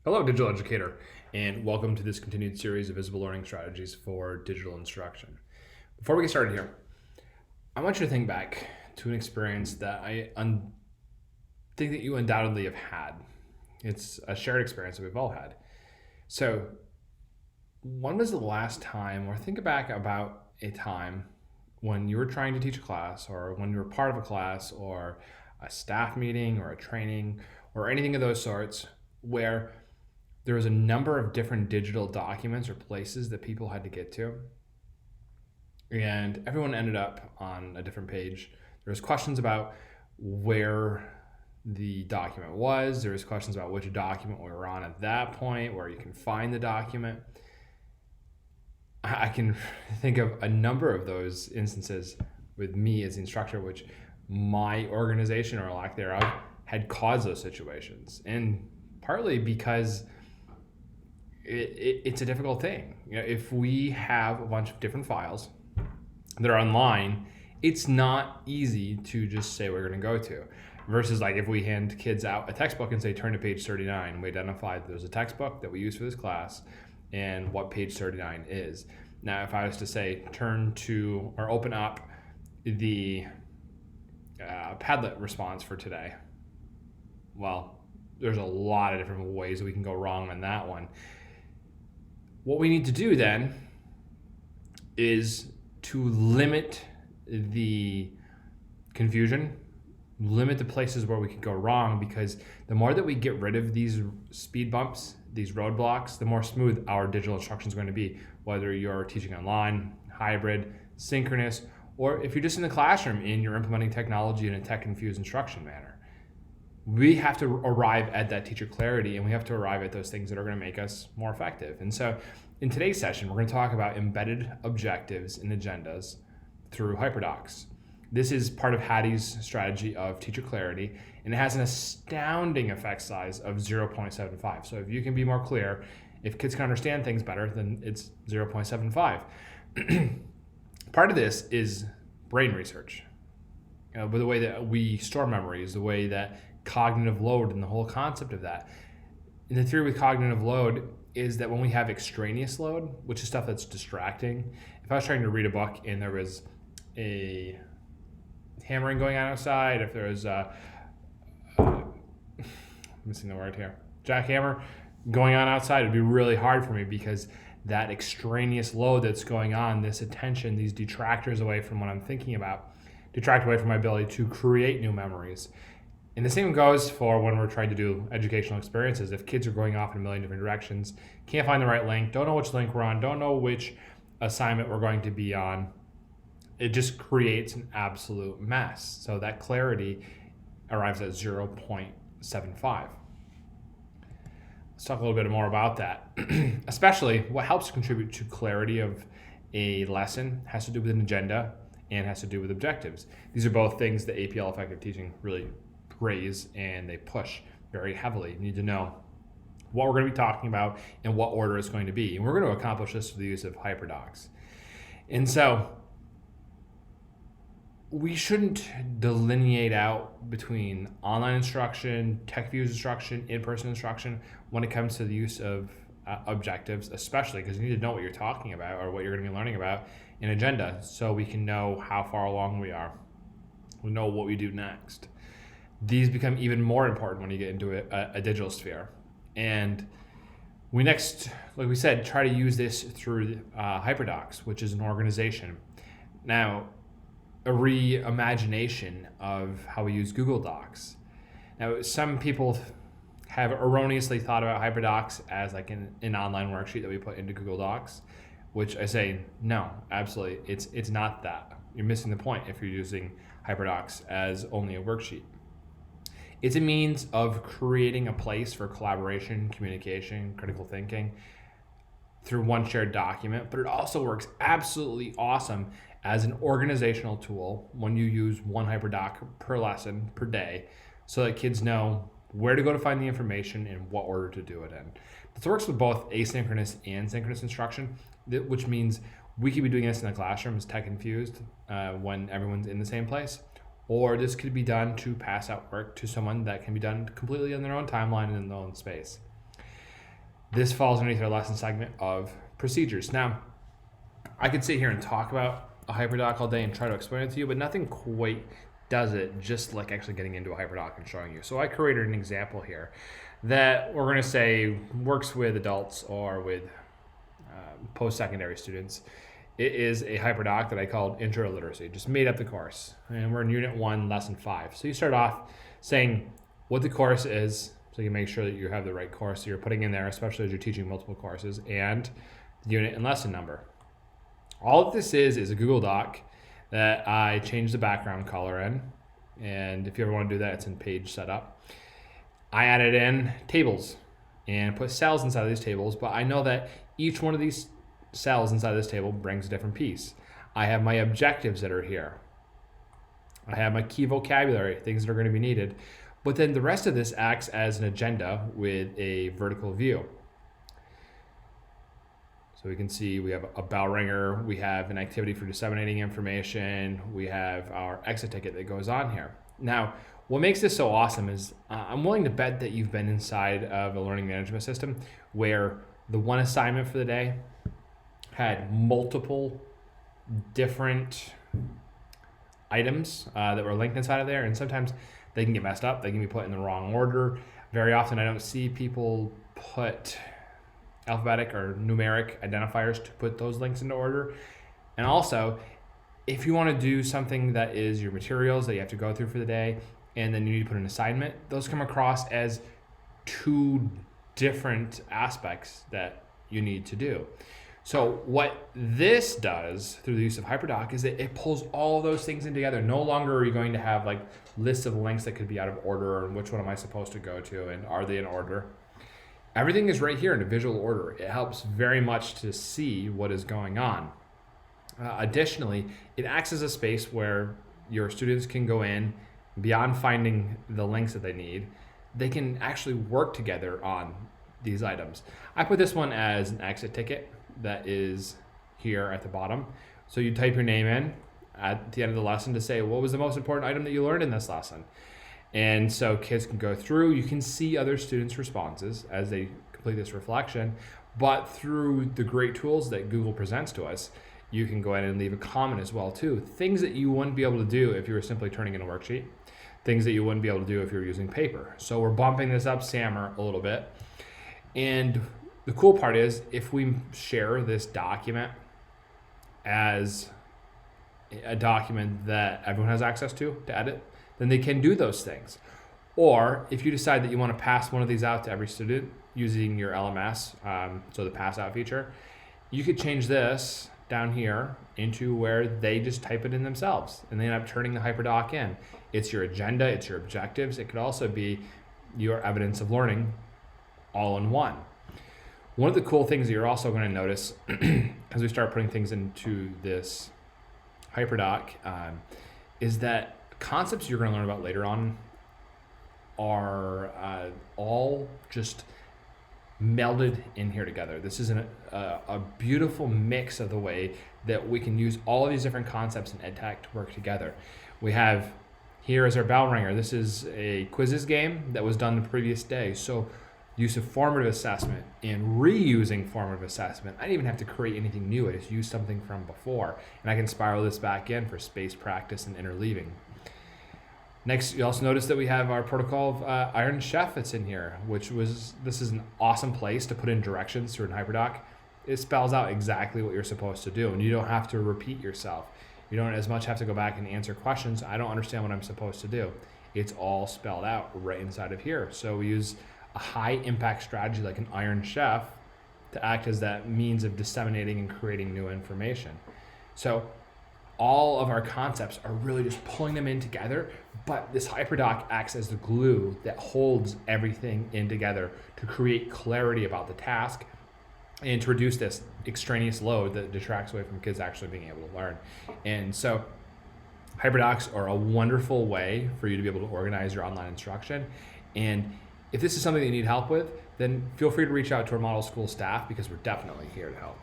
Hello, digital educator, and welcome to this continued series of visible learning strategies for digital instruction. Before we get started here, I want you to think back to an experience that think that you undoubtedly have had. It's a shared experience that we've all had. So, when was the last time, or think back about a time when you were trying to teach a class, or when you were part of a class, or a staff meeting, or a training, or anything of those sorts, where there was a number of different digital documents or places that people had to get to, and everyone ended up on a different page. There was questions about where the document was. There was questions about which document we were on at that point, where you can find the document. I can think of a number of those instances with me as the instructor, which my organization or lack thereof had caused those situations, and partly because it's a difficult thing. If we have a bunch of different files that are online, it's not easy to just say we're going to go to. Versus like if we hand kids out a textbook and say turn to page 39, we identify that there's a textbook that we use for this class and what page 39 is. Now, if I was to say turn to or open up the Padlet response for today, well, there's a lot of different ways that we can go wrong on that one. What we need to do then is to limit the confusion, limit the places where we could go wrong, because the more that we get rid of these speed bumps, these roadblocks, the more smooth our digital instruction is going to be, whether you're teaching online, hybrid, synchronous, or if you're just in the classroom and you're implementing technology in a tech-infused instruction manner. We have to arrive at that teacher clarity, and we have to arrive at those things that are going to make us more effective. And so in today's session, we're going to talk about embedded objectives and agendas through HyperDocs. This is part of Hattie's strategy of teacher clarity, and it has an astounding effect size of 0.75. So if you can be more clear, if kids can understand things better, then it's 0.75. Part of this is brain research. With the way that we store memories, the way that cognitive load and the whole concept of that. And the theory with cognitive load is that when we have extraneous load, which is stuff that's distracting, if I was trying to read a book and there was a hammering going on outside, if there was missing the word here, jackhammer going on outside, it'd be really hard for me because that extraneous load that's going on, this attention, these detractors away from what I'm thinking about, detract away from my ability to create new memories. And the same goes for when we're trying to do educational experiences. If kids are going off in a million different directions, can't find the right link, don't know which link we're on, don't know which assignment we're going to be on, it just creates an absolute mess. So that clarity arrives at 0.75. Let's talk a little bit more about that. Especially what helps to contribute to clarity of a lesson has to do with an agenda and has to do with objectives. These are both things that APL Effective Teaching really praise and they push very heavily. You need to know what we're going to be talking about and what order it's going to be. And we're going to accomplish this with the use of HyperDocs. And so we shouldn't delineate out between online instruction, tech-fused instruction, in-person instruction when it comes to the use of objectives, especially because you need to know what you're talking about or what you're going to be learning about in agenda so we can know how far along we are. We know what we do next. These become even more important when you get into a digital sphere. And we next, like we said, try to use this through HyperDocs, which is an organization. Now, a reimagination of how we use Google Docs. Now, some people have erroneously thought about HyperDocs as like an online worksheet that we put into Google Docs, which I say, no, absolutely. It's not that. You're missing the point if you're using HyperDocs as only a worksheet. It's a means of creating a place for collaboration, communication, critical thinking through one shared document, but it also works absolutely awesome as an organizational tool when you use one HyperDoc per lesson per day so that kids know where to go to find the information and what order to do it in. This works with both asynchronous and synchronous instruction, which means we could be doing this in the classroom as tech infused when everyone's in the same place. Or this could be done to pass out work to someone that can be done completely in their own timeline and in their own space. This falls underneath our lesson segment of procedures. Now, I could sit here and talk about a HyperDoc all day and try to explain it to you, but nothing quite does it just like actually getting into a HyperDoc and showing you. So I created an example here that we're going to say works with adults or with post-secondary students. It is a HyperDoc that I called Intro to Literacy, just made up the course. And we're in Unit 1, Lesson 5. So you start off saying what the course is, so you can make sure that you have the right course you're putting in there, especially as you're teaching multiple courses, and the unit and lesson number. All of this is a Google Doc that I changed the background color in. And if you ever want to do that, it's in page setup. I added in tables and put cells inside of these tables, but I know that each one of these cells inside this table brings a different piece. I have my objectives that are here. I have my key vocabulary, things that are going to be needed. But then the rest of this acts as an agenda with a vertical view. So we can see we have a bell ringer, we have an activity for disseminating information, we have our exit ticket that goes on here. Now, what makes this so awesome is I'm willing to bet that you've been inside of a learning management system where the one assignment for the day had multiple different items that were linked inside of there, and sometimes they can get messed up. They can be put in the wrong order. Very often I don't see people put alphabetic or numeric identifiers to put those links into order. And also, if you want to do something that is your materials that you have to go through for the day, and then you need to put an assignment, those come across as two different aspects that you need to do. So what this does through the use of HyperDoc is that it pulls all those things in together. No longer are you going to have like lists of links that could be out of order and which one am I supposed to go to and are they in order. Everything is right here in a visual order. It helps very much to see what is going on. Additionally, it acts as a space where your students can go in, beyond finding the links that they need, they can actually work together on these items. I put this one as an exit ticket that is here at the bottom. So you type your name in at the end of the lesson to say, what was the most important item that you learned in this lesson? And so kids can go through, you can see other students' responses as they complete this reflection, but through the great tools that Google presents to us, you can go ahead and leave a comment as well too. Things that you wouldn't be able to do if you were simply turning in a worksheet, things that you wouldn't be able to do if you were using paper. So we're bumping this up SAMR a little bit. And the cool part is if we share this document as a document that everyone has access to edit, then they can do those things. Or if you decide that you want to pass one of these out to every student using your LMS, so the pass out feature, you could change this down here into where they just type it in themselves and they end up turning the HyperDoc in. It's your agenda, it's your objectives. It could also be your evidence of learning all in one. One of the cool things that you're also going to notice as we start putting things into this HyperDoc is that concepts you're going to learn about later on are all just melded in here together. This is a beautiful mix of the way that we can use all of these different concepts in EdTech to work together. We have here as our bell ringer. This is a quizzes game that was done the previous day. So use of formative assessment and reusing formative assessment. I didn't even have to create anything new. I just used something from before. And I can spiral this back in for space practice and interleaving. Next, you also notice that we have our protocol of Iron Chef that's in here, this is an awesome place to put in directions through an HyperDoc. It spells out exactly what you're supposed to do, and you don't have to repeat yourself. You don't as much have to go back and answer questions. I don't understand what I'm supposed to do. It's all spelled out right inside of here. So we use a high impact strategy like an Iron Chef to act as that means of disseminating and creating new information. So all of our concepts are really just pulling them in together, but this HyperDoc acts as the glue that holds everything in together to create clarity about the task and to reduce this extraneous load that detracts away from kids actually being able to learn. And so HyperDocs are a wonderful way for you to be able to organize your online instruction. And if this is something that you need help with, then feel free to reach out to our model school staff because we're definitely here to help.